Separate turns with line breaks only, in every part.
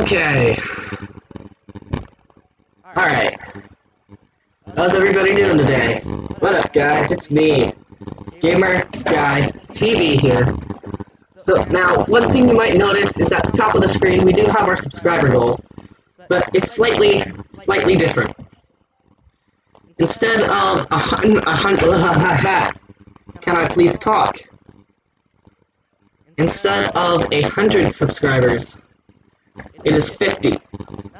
Okay. Alright. How's everybody doing today? What up, guys? It's me, GamerGuyTV here. So, now, one thing you might notice is at the top of the screen we do have our subscriber goal, but it's slightly different. Instead of a hundred, can I please talk? Instead of 100 subscribers, it is 50.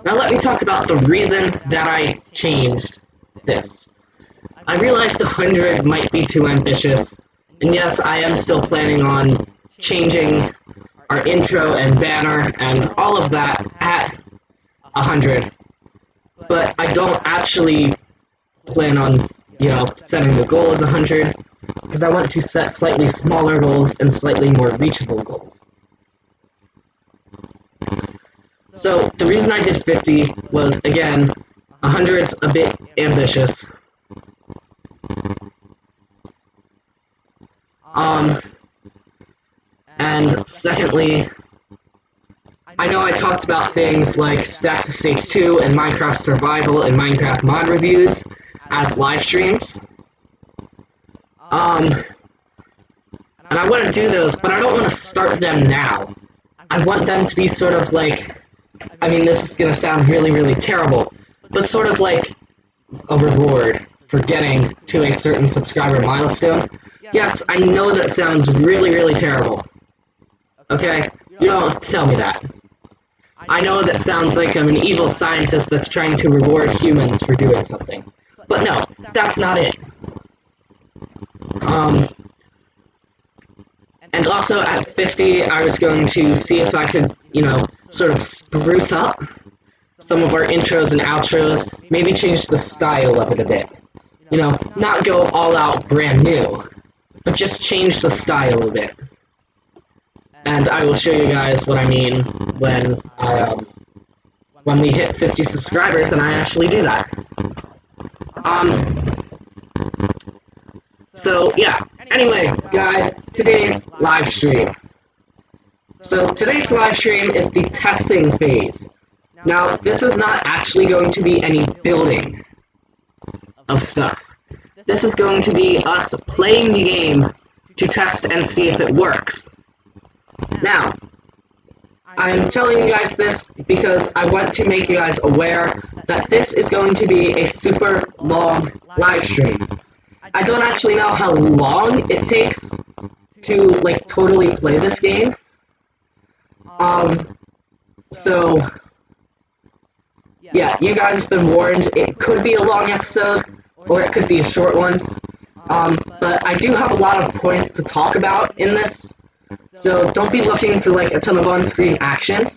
Now let me talk about the reason that I changed this. I realized 100 might be too ambitious, and yes, I am still planning on changing our intro and banner and all of that at 100, but I don't actually plan on, setting the goal as 100, because I want to set slightly smaller goals and slightly more reachable goals. So, the reason I did 50 was, again, 100's a bit ambitious. And secondly, I know I talked about things like Stack the Stakes 2 and Minecraft Survival and Minecraft mod reviews as live streams. And I want to do those, but I don't want to start them now. I want them to be sort of like, this is going to sound really terrible, but sort of like a reward for getting to a certain subscriber milestone. Yes, I know that sounds really terrible. Okay? You don't have to tell me that. I know that sounds like I'm an evil scientist that's trying to reward humans for doing something. But no, that's not it. And also at 50, I was going to see if I could, sort of spruce up some of our intros and outros, maybe change the style of it a bit. Not go all out brand new, but just change the style a bit. And I will show you guys what I mean when we hit 50 subscribers and I actually do that. So yeah, anyway, guys, today's live stream. So today's live stream is the testing phase. Now, this is not actually going to be any building of stuff. This is going to be us playing the game to test and see if it works. Now, I'm telling you guys this because I want to make you guys aware that this is going to be a super long live stream. I don't actually know how long it takes to, totally play this game. So, yeah, you guys have been warned. It could be a long episode, or it could be a short one. But I do have a lot of points to talk about in this, so don't be looking for, a ton of on-screen action.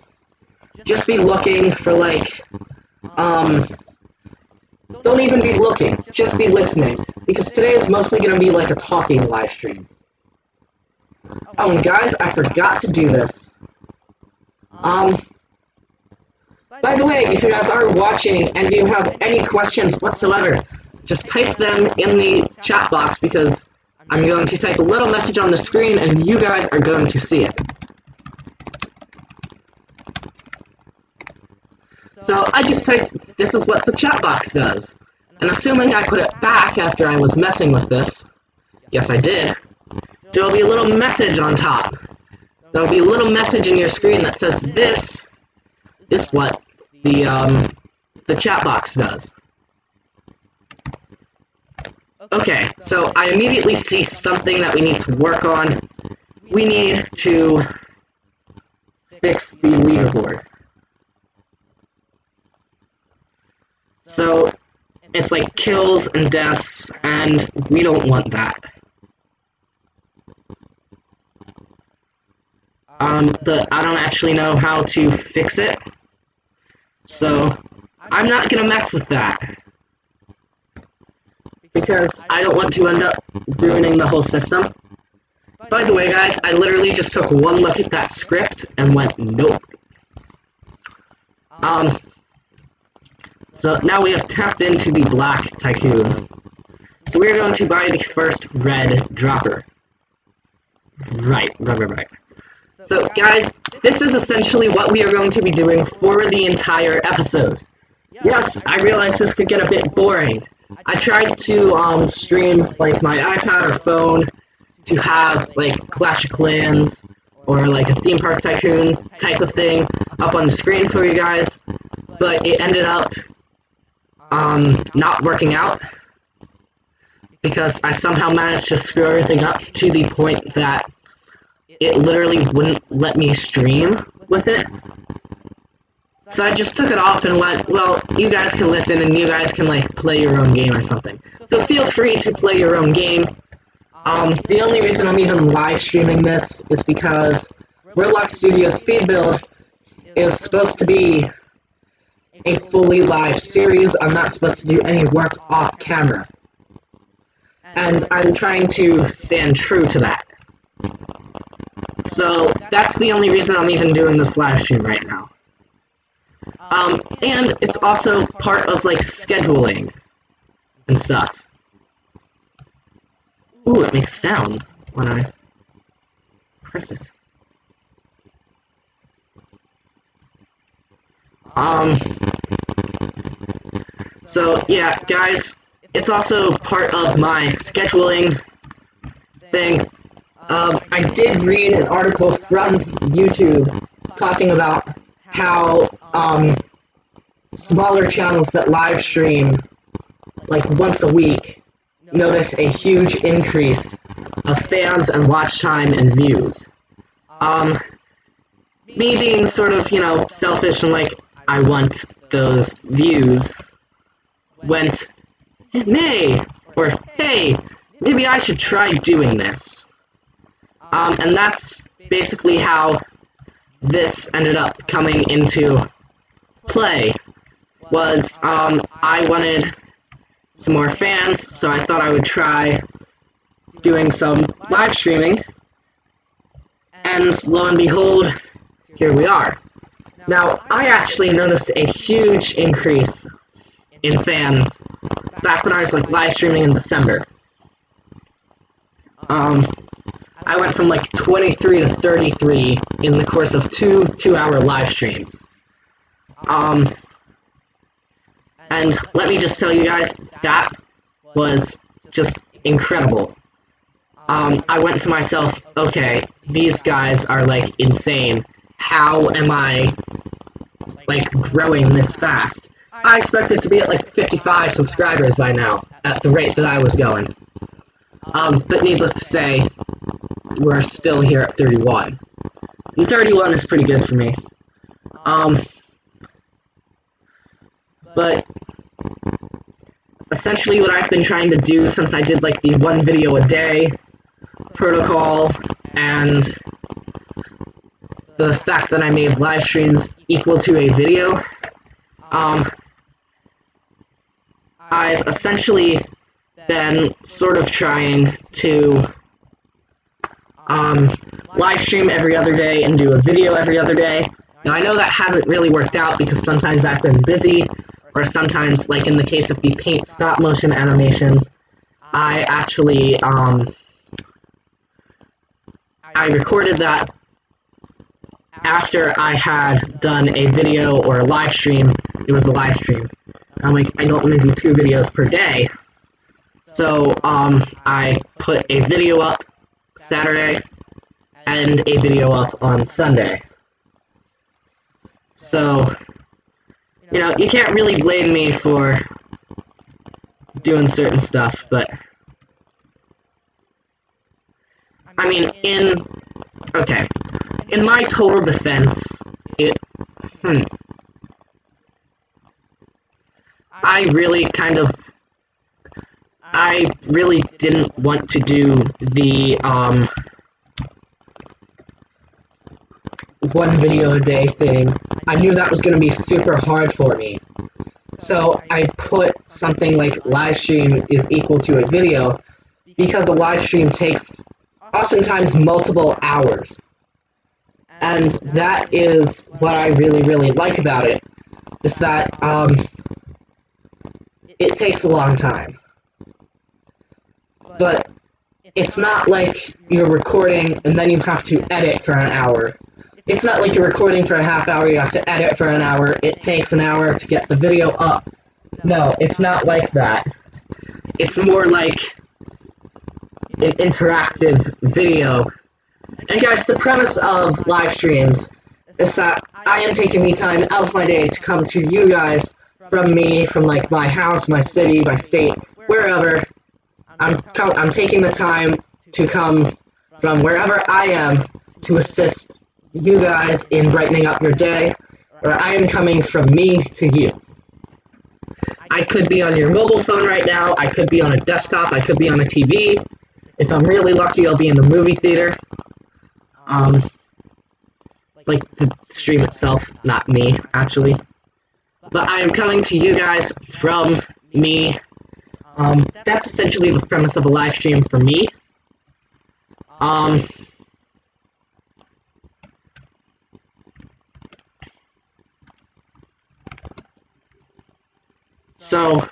Just be looking for, don't even be looking, just be listening, because today is mostly going to be a talking live stream. Oh, and guys, I forgot to do this. By the way, if you guys are watching and you have any questions whatsoever, just type them in the chat box, because I'm going to type a little message on the screen and you guys are going to see it. So I just typed, this is what the chat box does. And assuming I put it back after I was messing with this, yes I did, there will be a little message on top. There will be a little message in your screen that says this is what the chat box does. Okay, so I immediately see something that we need to work on. We need to fix the leaderboard. So, it's kills and deaths, and we don't want that. But I don't actually know how to fix it, so I'm not gonna mess with that, because I don't want to end up ruining the whole system. By the way, guys, I literally just took one look at that script and went, nope. So now we have tapped into the black Tycoon. So we're going to buy the first red dropper. Right. So, guys, this is essentially what we are going to be doing for the entire episode. Yes, I realize this could get a bit boring. I tried to stream like my iPad or phone to have like Clash of Clans or like a theme park tycoon type of thing up on the screen for you guys, but it ended up not working out because I somehow managed to screw everything up to the point that it literally wouldn't let me stream with it. So I just took it off and went, well, you guys can listen and you guys can like play your own game or something. So feel free to play your own game. The only reason I'm even live streaming this is because Roblox Studios Speed Build is supposed to be a fully live series. I'm not supposed to do any work off camera. And I'm trying to stand true to that. So that's the only reason I'm even doing this live stream right now. And it's also part of like scheduling and stuff. Ooh, it makes sound when I press it. So yeah, guys, it's also part of my scheduling thing. I did read an article from YouTube talking about how smaller channels that live stream like once a week notice a huge increase of fans and watch time and views. Me being sort of, you know, selfish and like, I want those views, went, hey, or hey, maybe I should try doing this. And that's basically how this ended up coming into play, was, I wanted some more fans, so I thought I would try doing some live streaming, and lo and behold, here we are. Now, I actually noticed a huge increase in fans back when I was like live streaming in December. I went from like 23 to 33 in the course of two 2-hour live streams. And let me just tell you guys, that was just incredible. I went to myself, okay, these guys are like insane. How am I like growing this fast? I expected to be at like 55 subscribers by now, at the rate that I was going. But needless to say, we're still here at 31. And 31 is pretty good for me. But essentially what I've been trying to do since I did like the 1 video a day protocol, and the fact that I made live streams equal to a video, I've essentially been sort of trying to live stream every other day and do a video every other day. Now I know that hasn't really worked out because sometimes I've been busy, or sometimes, like in the case of the paint stop motion animation, I actually, I recorded that after I had done a video or a live stream. It was a live stream. I'm like, I don't want to do 2 videos per day. So, I put a video up Saturday and a video up on Sunday. So, you know, you can't really blame me for doing certain stuff, but I mean, okay, in my total defense, I really didn't want to do the, 1 video a day thing. I knew that was going to be super hard for me. So I put something like live stream is equal to a video, because a live stream takes oftentimes multiple hours. And that is what I really, really like about it, is that it takes a long time. But it's not like you're recording and then you have to edit for an hour. It's not like you're recording for a half hour, you have to edit for an hour, it takes an hour to get the video up. No, it's not like that. It's more like an interactive video. And guys, the premise of live streams is that I am taking the time out of my day to come to you guys from me, from like my house, my city, my state, wherever. I'm taking the time to come from wherever I am to assist you guys in brightening up your day, or I am coming from me to you. I could be on your mobile phone right now, I could be on a desktop, I could be on a TV. If I'm really lucky, I'll be in the movie theater. Like the stream itself, not me, actually. But I am coming to you guys from me. That's essentially the premise of a live stream for me. So,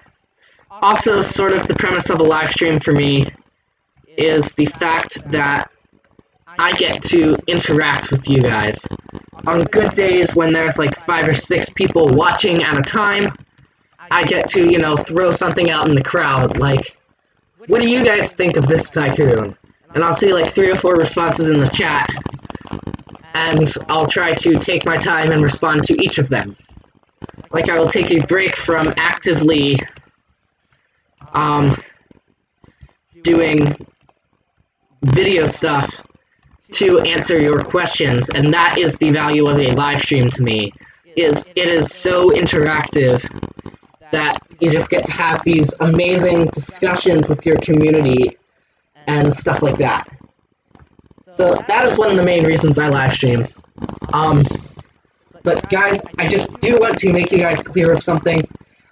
also sort of the premise of a live stream for me is the fact that I get to interact with you guys. On good days when there's like 5 or 6 people watching at a time, I get to, you know, throw something out in the crowd, like, what do you guys think of this Tycoon? And I'll see like 3 or 4 responses in the chat, and I'll try to take my time and respond to each of them. Like, I will take a break from actively, doing video stuff to answer your questions, and that is the value of a live stream to me. It is so interactive that you just get to have these amazing discussions with your community and stuff like that. So that is one of the main reasons I live stream. But guys, I just do want to make you guys clear of something.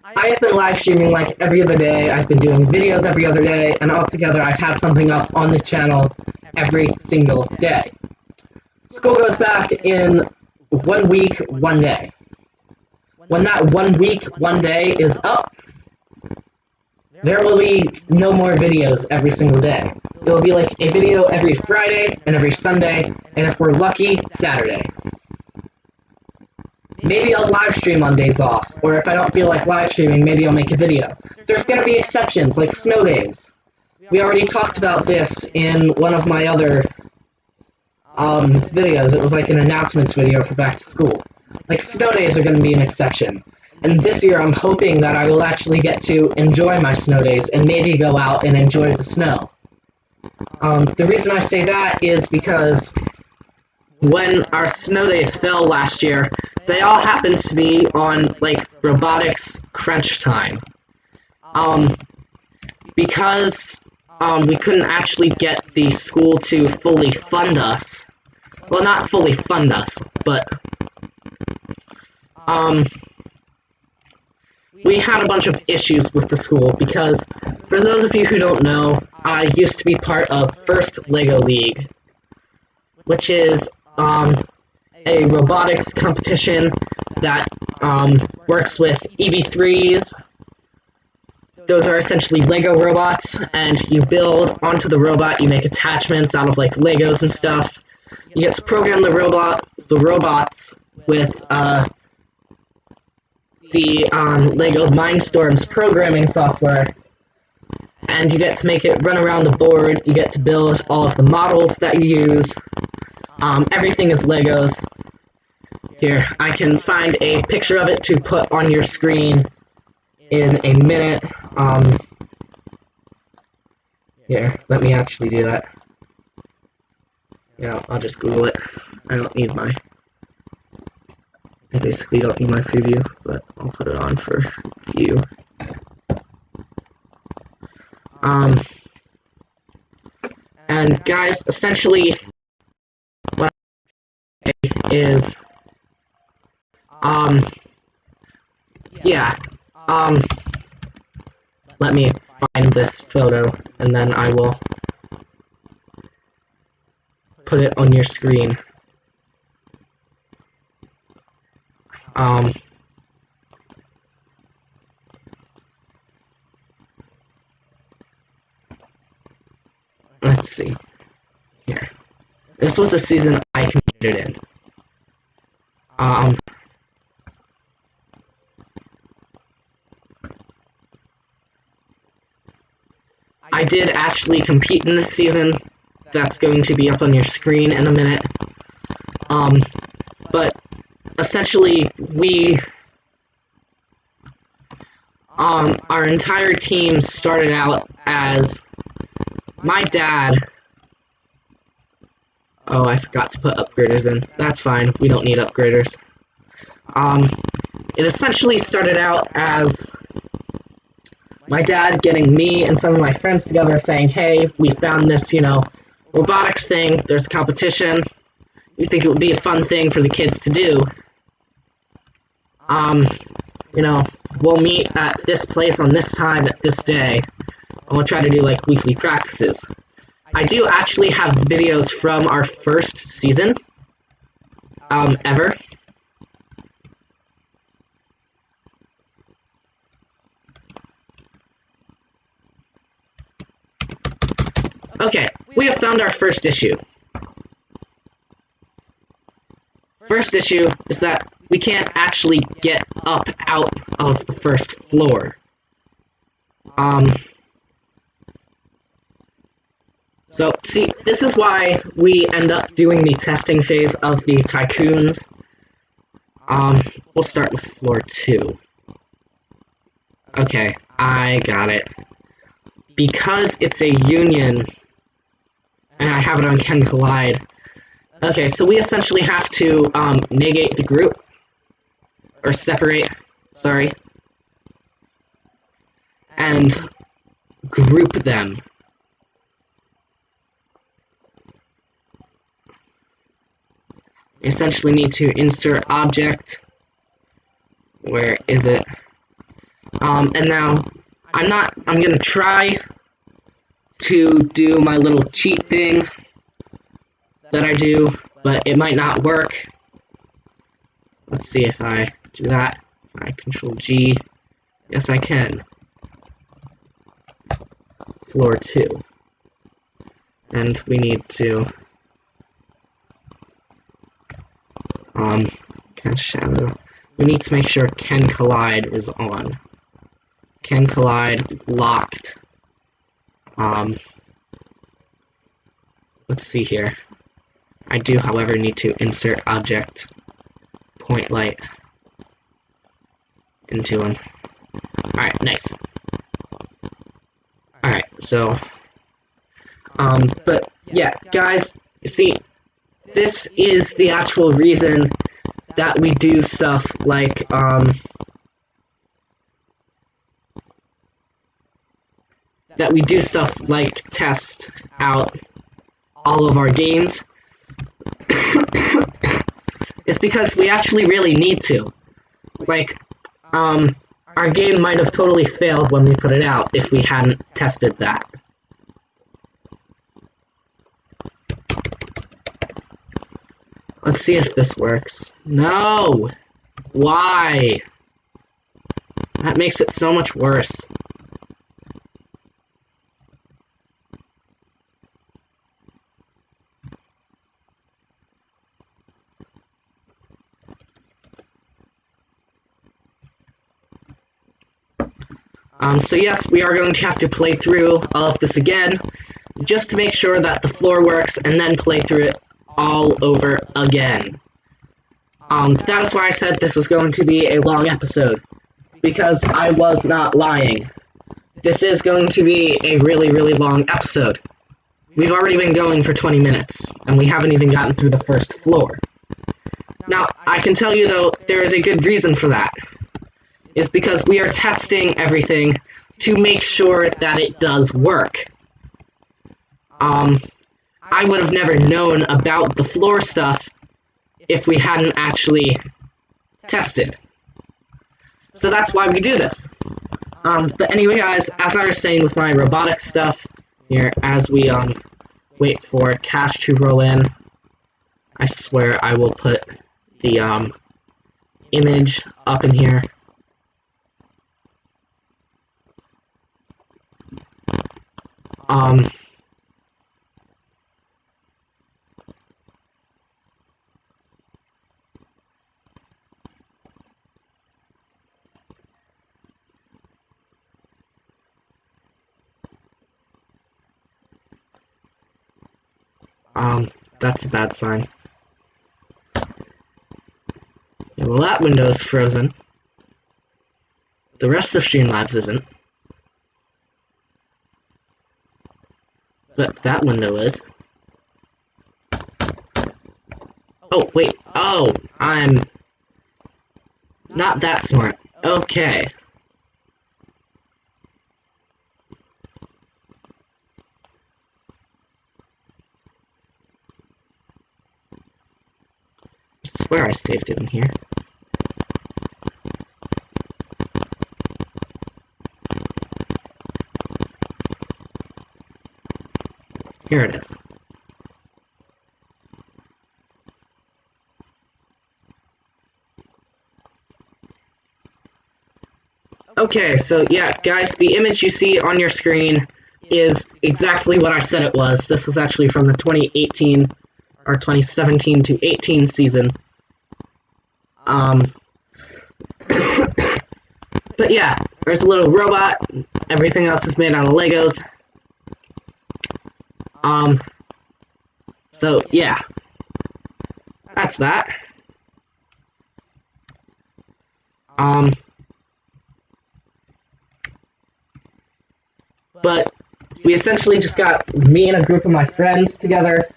I have been live streaming like every other day, I've been doing videos every other day, and altogether I've had something up on the channel every single day. School goes back in 1 week, 1 day. When that 1 week, 1 day is up, there will be no more videos every single day. It will be like a video every Friday and every Sunday, and if we're lucky, Saturday. Maybe I'll live stream on days off, or if I don't feel like live streaming, maybe I'll make a video. There's gonna be exceptions, like snow days. We already talked about this in one of my other videos. It was like an announcements video for back to school. Like, snow days are gonna be an exception. And this year I'm hoping that I will actually get to enjoy my snow days and maybe go out and enjoy the snow. The reason I say that is because when our snow days fell last year, they all happened to be on, like, robotics crunch time. Because, we couldn't actually get the school to fully fund us. Well, not fully fund us, but, we had a bunch of issues with the school because, for those of you who don't know, I used to be part of First LEGO League, which is, a robotics competition that, works with EV3s. Those are essentially LEGO robots, and you build onto the robot, you make attachments out of, like, Legos and stuff. You get to program the robots with, the, LEGO Mindstorms programming software, and you get to make it run around the board, you get to build all of the models that you use. Everything is Legos. Here, I can find a picture of it to put on your screen in a minute. Here, let me actually do that. Yeah, I'll just Google it. I basically don't need my preview, but I'll put it on for view. And guys, essentially, what is, yeah, let me find this photo, and then I will put it on your screen. Let's let's see. Here. This was the season I competed in. I did actually compete in this season. That's going to be up on your screen in a minute. But essentially, our entire team started out as my dad. Oh, I forgot to put upgraders in. That's fine, we don't need upgraders. It essentially started out as my dad getting me and some of my friends together saying, hey, we found this, robotics thing, there's a competition, we think it would be a fun thing for the kids to do. We'll meet at this place on this time at this day, and we'll try to do, like, weekly practices. I do actually have videos from our first season, ever. Okay, we have found our first issue. First issue is that we can't actually get up out of the first floor. So, see, this is why we end up doing the testing phase of the Tycoons. We'll start with floor 2. Okay, I got it. Because it's a union, and I have it on Ken Collide. Okay, so we essentially have to, negate the group. Or separate, sorry. And group them. We essentially need to insert object. Where is it? And now, I'm gonna try to do my little cheat thing that I do, but it might not work. Let's see if I do that. I Control G. Yes, I can. Floor 2. And we need to Ken Shadow. We need to make sure Ken Collide is on. Ken Collide locked. Let's see here. I do, however, need to insert object point light into him. Alright, nice. Alright, so but yeah, guys, you see, this is the actual reason that we do stuff like test out all of our games. It's because we actually really need to. Like, our game might have totally failed when we put it out if we hadn't tested that. Let's see if this works. No! Why? That makes it so much worse. So yes, we are going to have to play through all of this again, just to make sure that the floor works, and then play through it all over again. That is why I said this is going to be a long episode, because I was not lying. This is going to be a really, really long episode. We've already been going for 20 minutes, and we haven't even gotten through the first floor. Now, I can tell you, though, there is a good reason for that. Is because we are testing everything to make sure that it does work. I would have never known about the floor stuff if we hadn't actually tested. So that's why we do this. But anyway, guys, as I was saying with my robotics stuff here, as we wait for cash to roll in, I swear I will put the image up in here. That's a bad sign. Yeah, well, that window is frozen. The rest of Streamlabs isn't. But that window is. Oh, wait. Oh, I'm not that smart. Okay. I swear I saved it in here. Here it is. Okay, so yeah, guys, the image you see on your screen is exactly what I said it was. This was actually from the 2018 or 2017 to 18 season. But yeah, there's a little robot. Everything else is made out of Legos. So yeah, that's that. But we essentially just got me and a group of my friends together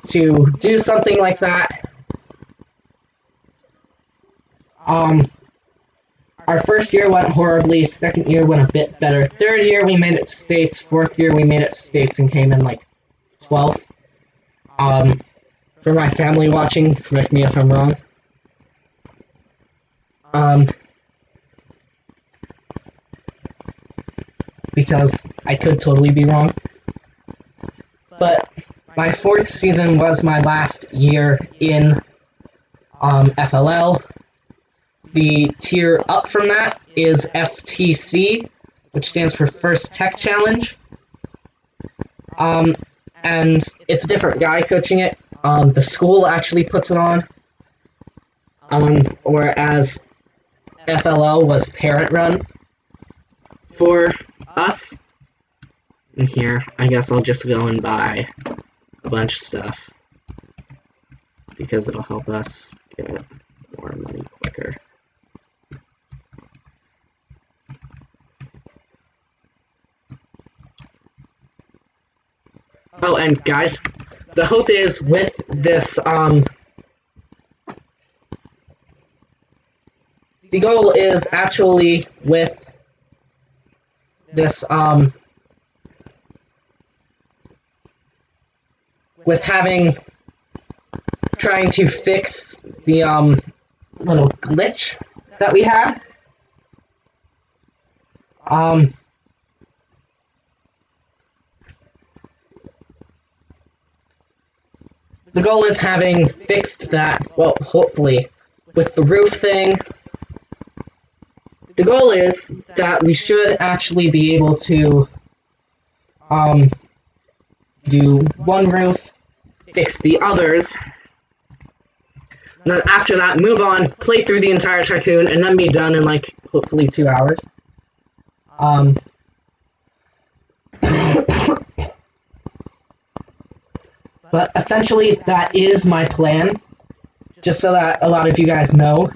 to do something like that. Our first year went horribly, second year went a bit better, third year we made it to States, fourth year we made it to States and came in like 12th. For my family watching, correct me if I'm wrong. Because I could totally be wrong. But my fourth season was my last year in FLL. The tier up from that is FTC, which stands for First Tech Challenge. And it's a different guy coaching it. The school actually puts it on. Whereas FLL was parent run for us. And here, I guess I'll just go and buy a bunch of stuff because it'll help us get more money quicker. Oh, and guys, the hope is with this, the goal is actually with this, with trying to fix the, little glitch that we had. The goal is having fixed that, well, hopefully, with the roof thing. The goal is that we should actually be able to, do one roof, fix the others, and then after that, move on, play through the entire Tycoon, and then be done in, like, hopefully 2 hours. But essentially, that is my plan. Just so that a lot of you guys know,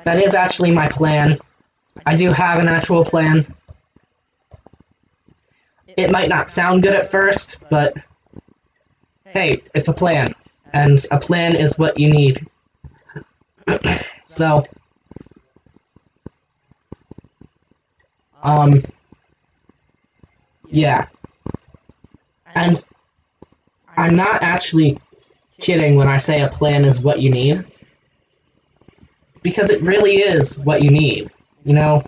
that is actually my plan. I do have an actual plan. It might not sound good at first, but hey, it's a plan. And a plan is what you need. So, yeah. And I'm not actually kidding when I say a plan is what you need. Because it really is what you need, you know?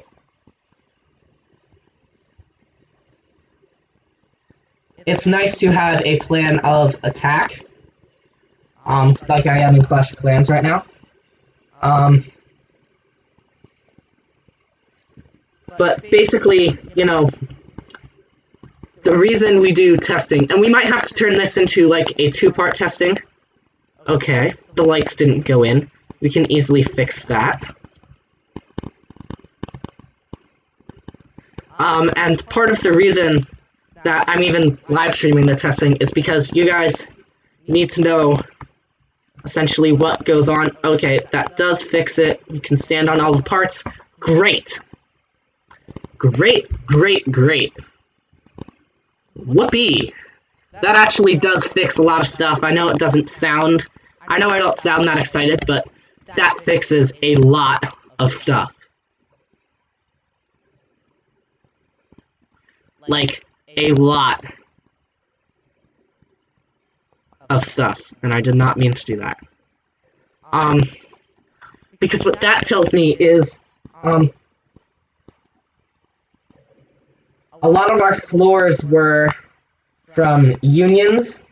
It's nice to have a plan of attack, like I am in Clash of Clans right now. But basically, you know, the reason we do testing, and we might have to turn this into like a 2-part testing. Okay, the lights didn't go in. We can easily fix that. And part of the reason that I'm even live streaming the testing is because you guys need to know essentially what goes on. Okay, that does fix it. We can stand on all the parts. Great! Great, great, great. Whoopee! That actually does fix a lot of stuff. I know it doesn't sound... I know I don't sound that excited, but that fixes a lot of stuff. Like, a lot of stuff. And I did not mean to do that. Because what that tells me is, a lot of our floors were from unions.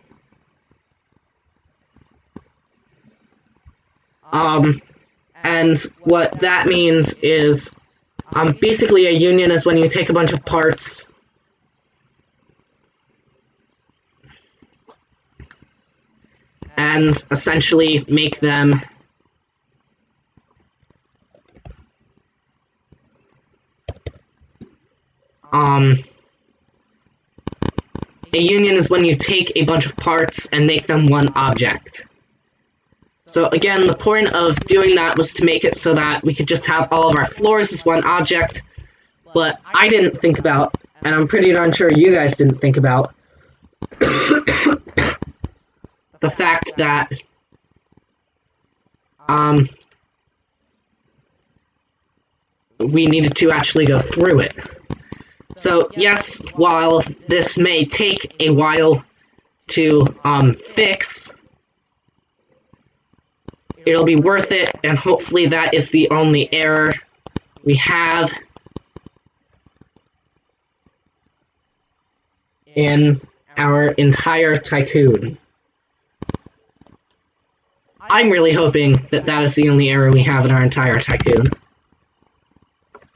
And what that means is, basically a union is when you take a bunch of parts and essentially make them a union is when you take a bunch of parts and make them one object. So again, the point of doing that was to make it so that we could just have all of our floors as one object, but I didn't think about, and I'm pretty darn sure you guys didn't think about, the fact that we needed to actually go through it. So yes, while this may take a while to fix, it'll be worth it, and hopefully that is the only error we have in our entire Tycoon. I'm really hoping that that is the only error we have in our entire Tycoon.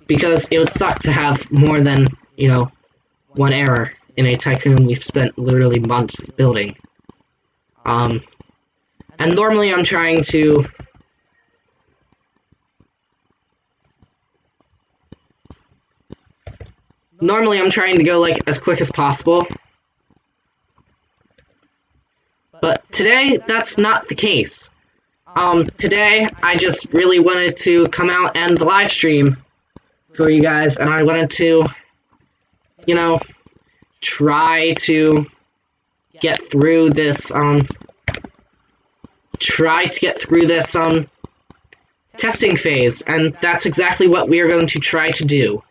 Because it would suck to have more than, you know, one error in a Tycoon we've spent literally months building. And normally I'm trying to go, like, as quick as possible. But today, that's not the case. Today, I just really wanted to come out and live stream for you guys, and I wanted to, you know, try to get through this, testing phase, and that's exactly what we are going to try to do.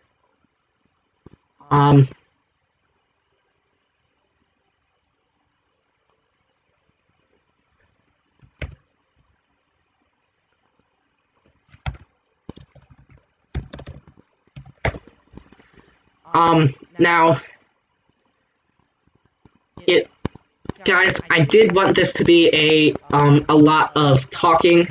Now, guys, I did want this to be a lot of talking.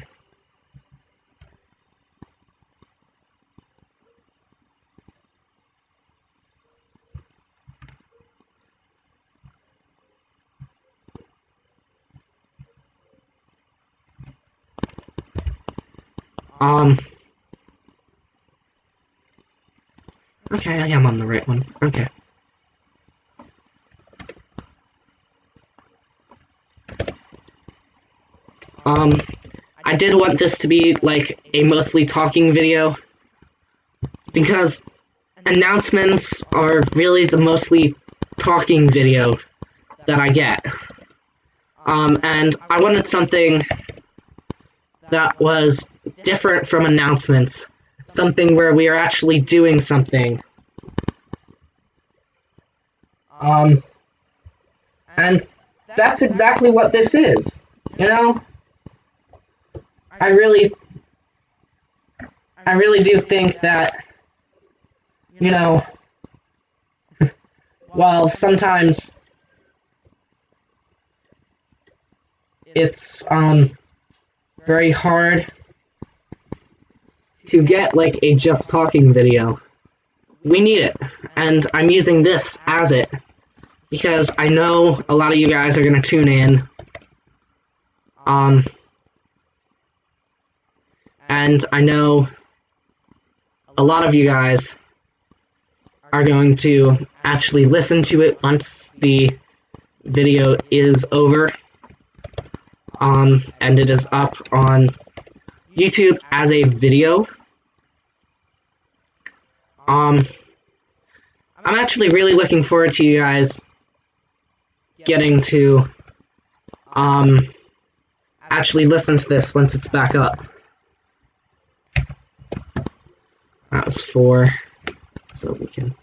Okay, I am on the right one. Okay. I did want this to be, like, a mostly talking video, because announcements are really the mostly talking video that I get. And I wanted something that was different from announcements. Something where we are actually doing something. And that's exactly what this is. You know? I really do think that, you know, while sometimes it's, very hard to get, like, a just talking video, we need it, and I'm using this as it, because I know a lot of you guys are gonna tune in, and I know a lot of you guys are going to actually listen to it once the video is over. and it is up on YouTube as a video. I'm actually really looking forward to you guys getting to actually listen to this once it's back up. That was 4, so we can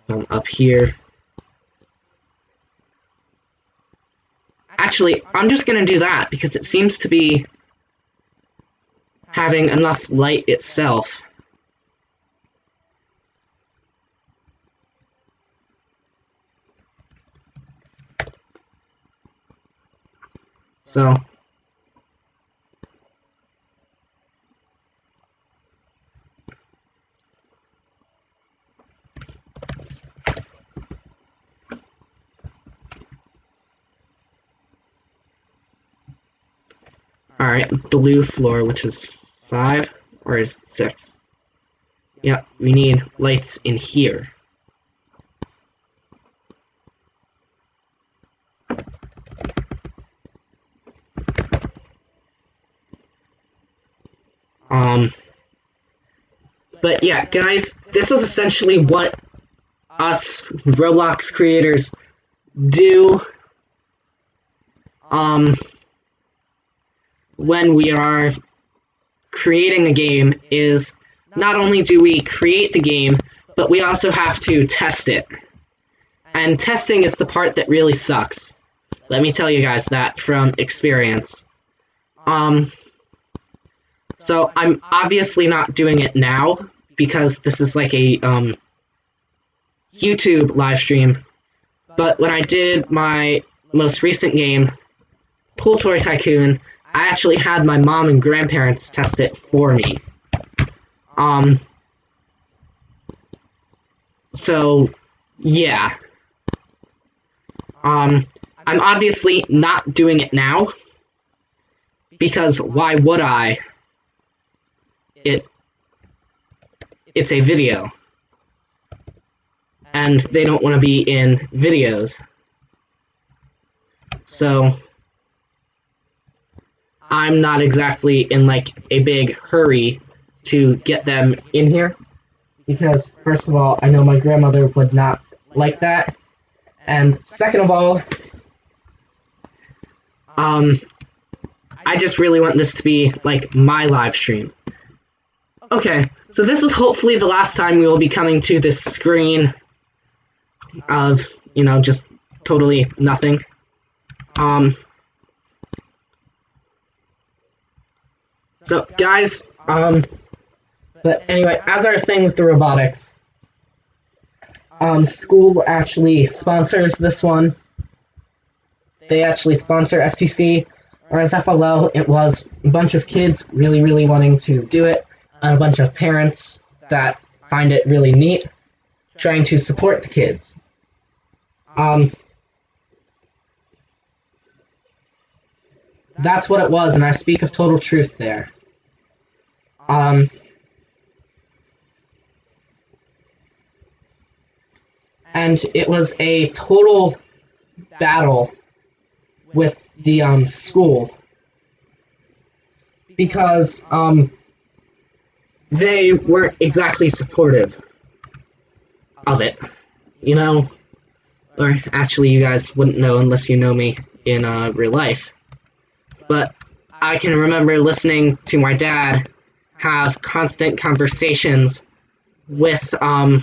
come up here. Actually, I'm just gonna do that because it seems to be having enough light itself. So, alright, blue floor, which is 5, or is it 6? Yep, we need lights in here. But yeah, guys, this is essentially what us Roblox creators do when we are creating a game. Is not only do we create the game, but we also have to test it. And testing is the part that really sucks. Let me tell you guys that from experience. So I'm obviously not doing it now because this is like a YouTube live stream. But when I did my most recent game, Pool Toy Tycoon, I actually had my mom and grandparents test it for me. So yeah. I'm obviously not doing it now because why would I? It's a video, and they don't want to be in videos, so I'm not exactly in like a big hurry to get them in here, because first of all, I know my grandmother would not like that, and second of all, I just really want this to be like my live stream. Okay, so this is hopefully the last time we will be coming to this screen of, you know, just totally nothing. So, guys, but anyway, as I was saying with the robotics, school actually sponsors this one. They actually sponsor FTC, whereas FLO, it was a bunch of kids really wanting to do it, and a bunch of parents that find it really neat, trying to support the kids. That's what it was, and I speak of total truth there. And it was a total battle with the school, because they weren't exactly supportive of it, you know? Or actually, you guys wouldn't know unless you know me in real life. But I can remember listening to my dad have constant conversations with not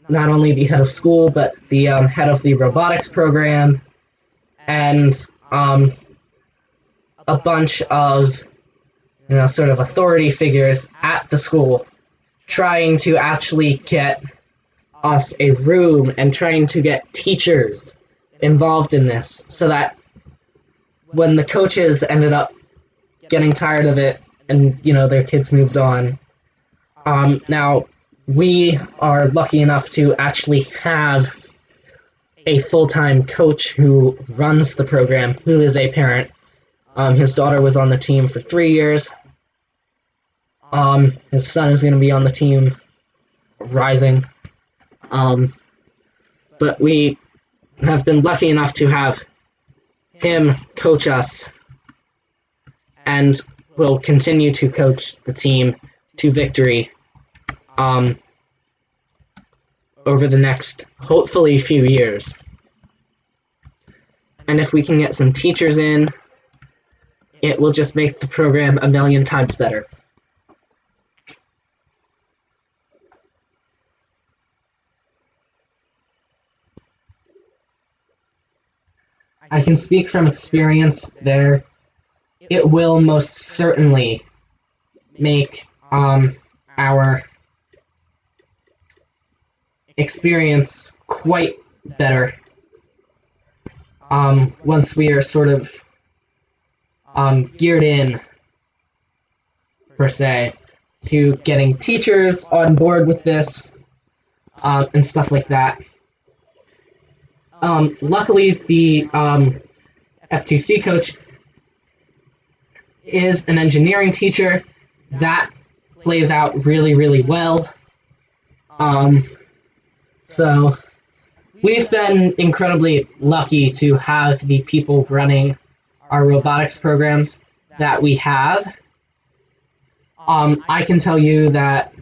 only the head of school, but the head of the robotics program, and a bunch of, you know, sort of authority figures at the school, trying to actually get us a room and trying to get teachers involved in this, so that when the coaches ended up getting tired of it and, you know, their kids moved on. Now, we are lucky enough to actually have a full-time coach who runs the program, who is a parent. His daughter was on the team for 3 years. His son is going to be on the team, rising. But we have been lucky enough to have him coach us, and will continue to coach the team to victory over the next, hopefully, few years. And if we can get some teachers in, it will just make the program a million times better. I can speak from experience there. It will most certainly make our experience quite better once we are sort of geared in, per se, to getting teachers on board with this and stuff like that. Luckily, the FTC coach is an engineering teacher. That plays out really, really well. So we've been incredibly lucky to have the people running our robotics programs that we have. I can tell you that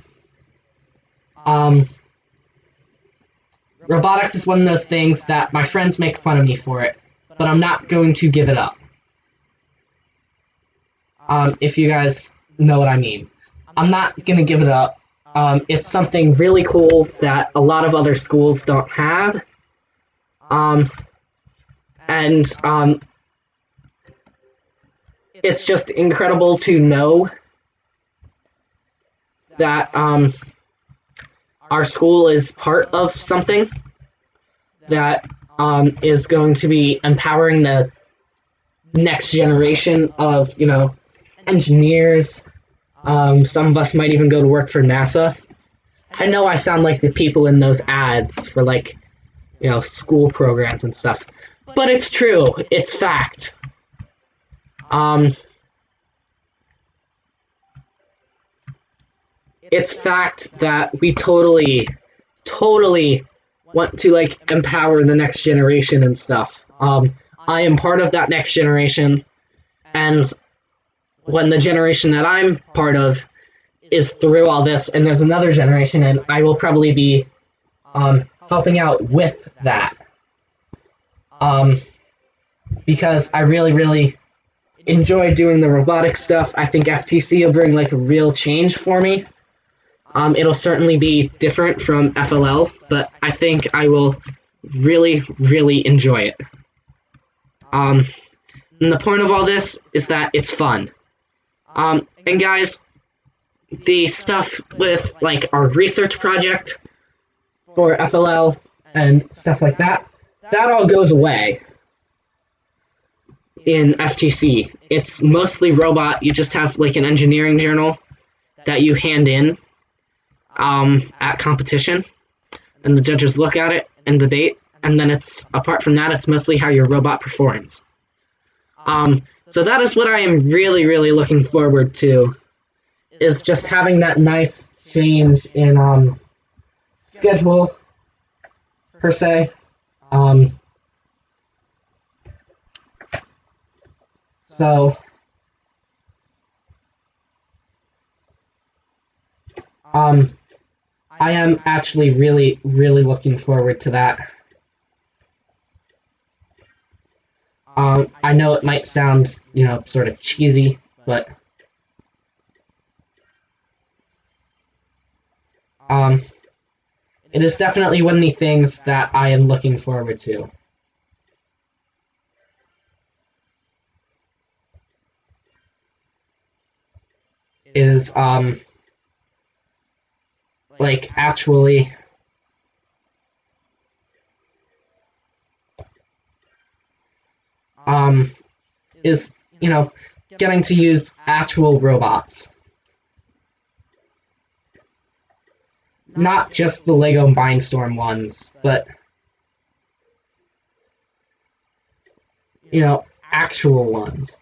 robotics is one of those things that my friends make fun of me for it, but I'm not going to give it up. If you guys know what I mean. I'm not going to give it up. It's something really cool that a lot of other schools don't have. It's just incredible to know that our school is part of something that is going to be empowering the next generation of, engineers. Some of us might even go to work for NASA. I know I sound like the people in those ads for, school programs and stuff, but it's true. It's fact. It's fact that we totally want to, empower the next generation and stuff. I am part of that next generation, and when the generation that I'm part of is through all this, and there's another generation, and I will probably be helping out with that. Because I really, really enjoy doing the robotic stuff. I think FTC will bring, a real change for me. It'll certainly be different from FLL, but I think I will really, really enjoy it. And the point of all this is that it's fun. And guys, the stuff with, our research project for FLL and stuff like that, that all goes away in FTC. It's mostly robot. You just have, an engineering journal that you hand in at competition, and the judges look at it and debate, and then apart from that, it's mostly how your robot performs. So that is what I am really, really looking forward to, is just having that nice change in schedule, per se. So I am actually really, really looking forward to that. I know it might sound, sort of cheesy, but it is definitely one of the things that I am looking forward to. Is, actually is, getting to use actual robots. Not just the Lego Mindstorm ones, but, actual ones.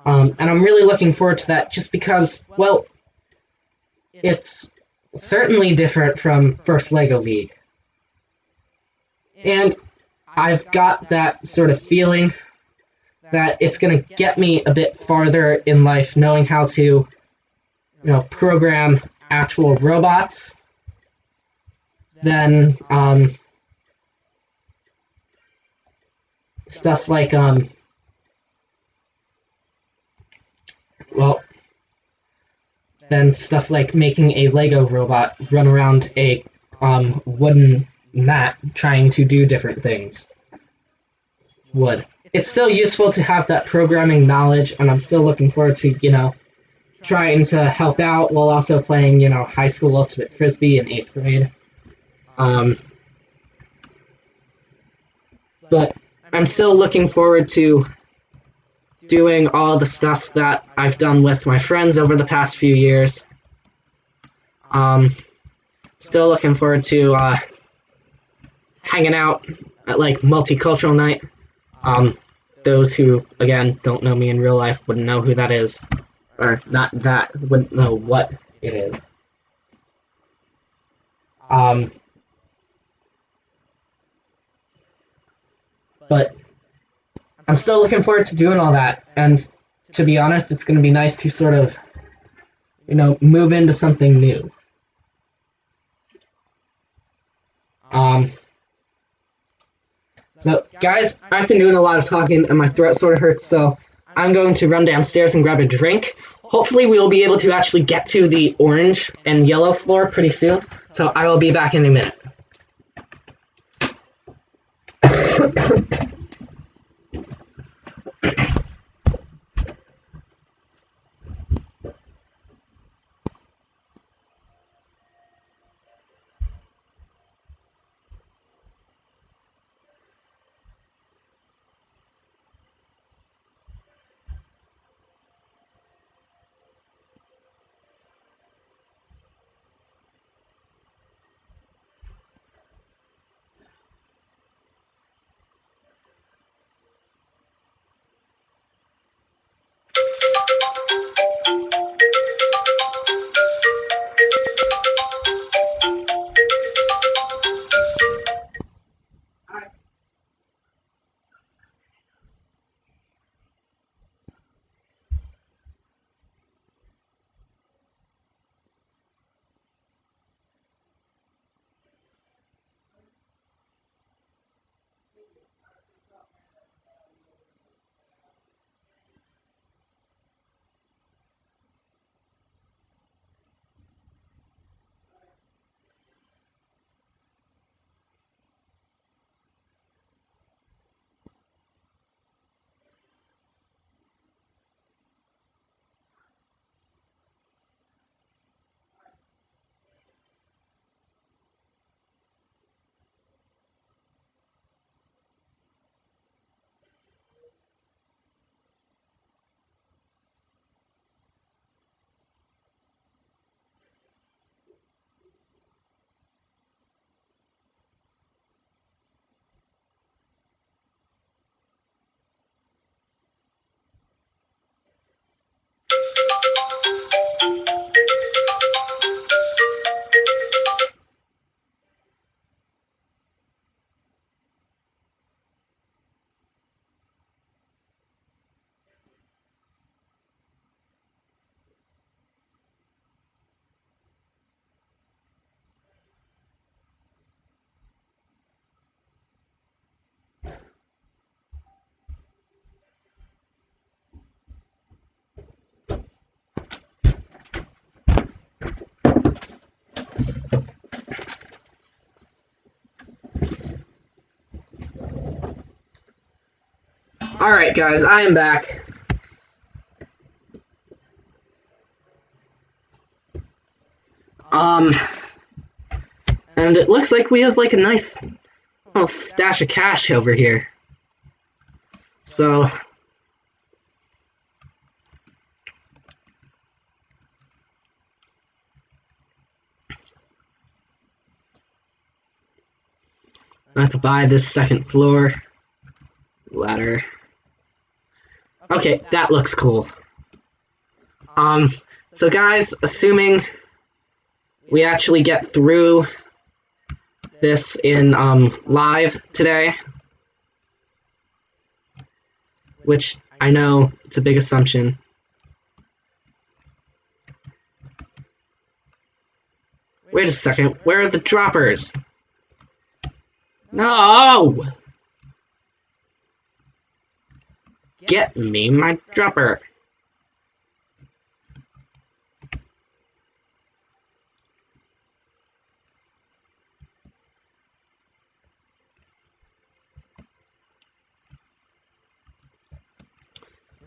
And I'm really looking forward to that just because, well, it's certainly different from First Lego League. And I've got that sort of feeling that it's going to get me a bit farther in life knowing how to, program actual robots than stuff like well, than stuff like making a Lego robot run around a wooden mat trying to do different things would. It's still useful to have that programming knowledge, and I'm still looking forward to, trying to help out while also playing, high school ultimate frisbee in 8th grade. But I'm still looking forward to doing all the stuff that I've done with my friends over the past few years. Still looking forward to hanging out at like multicultural night. Those who, again, don't know me in real life wouldn't know who that is. Or not that, wouldn't know what it is. But I'm still looking forward to doing all that, and to be honest, it's going to be nice to sort of, move into something new. So, guys, I've been doing a lot of talking, and my throat sort of hurts, so I'm going to run downstairs and grab a drink. Hopefully we will be able to actually get to the orange and yellow floor pretty soon, so I will be back in a minute. Alright guys, I am back. And it looks like we have like a nice little stash of cash over here. So I have to buy this second floor ladder. Okay, that looks cool. So guys, assuming we actually get through this in live today, which I know it's a big assumption. Wait a second, where are the droppers? No! Get me my dropper.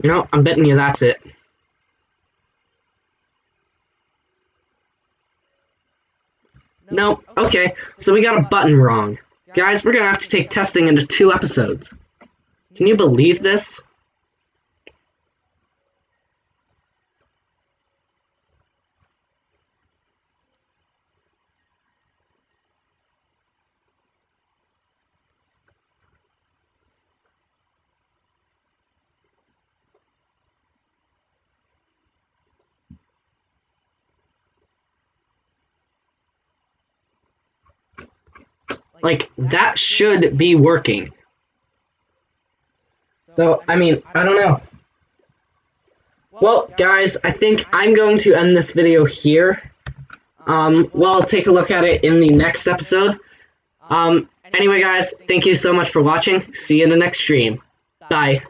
You know, I'm betting you that's it. No, okay, so we got a button wrong. Guys, we're gonna have to take testing into 2 episodes. Can you believe this? Like, that should be working. So, I mean, I don't know. Well, guys, I think I'm going to end this video here. We'll take a look at it in the next episode. Anyway, guys, thank you so much for watching. See you in the next stream. Bye.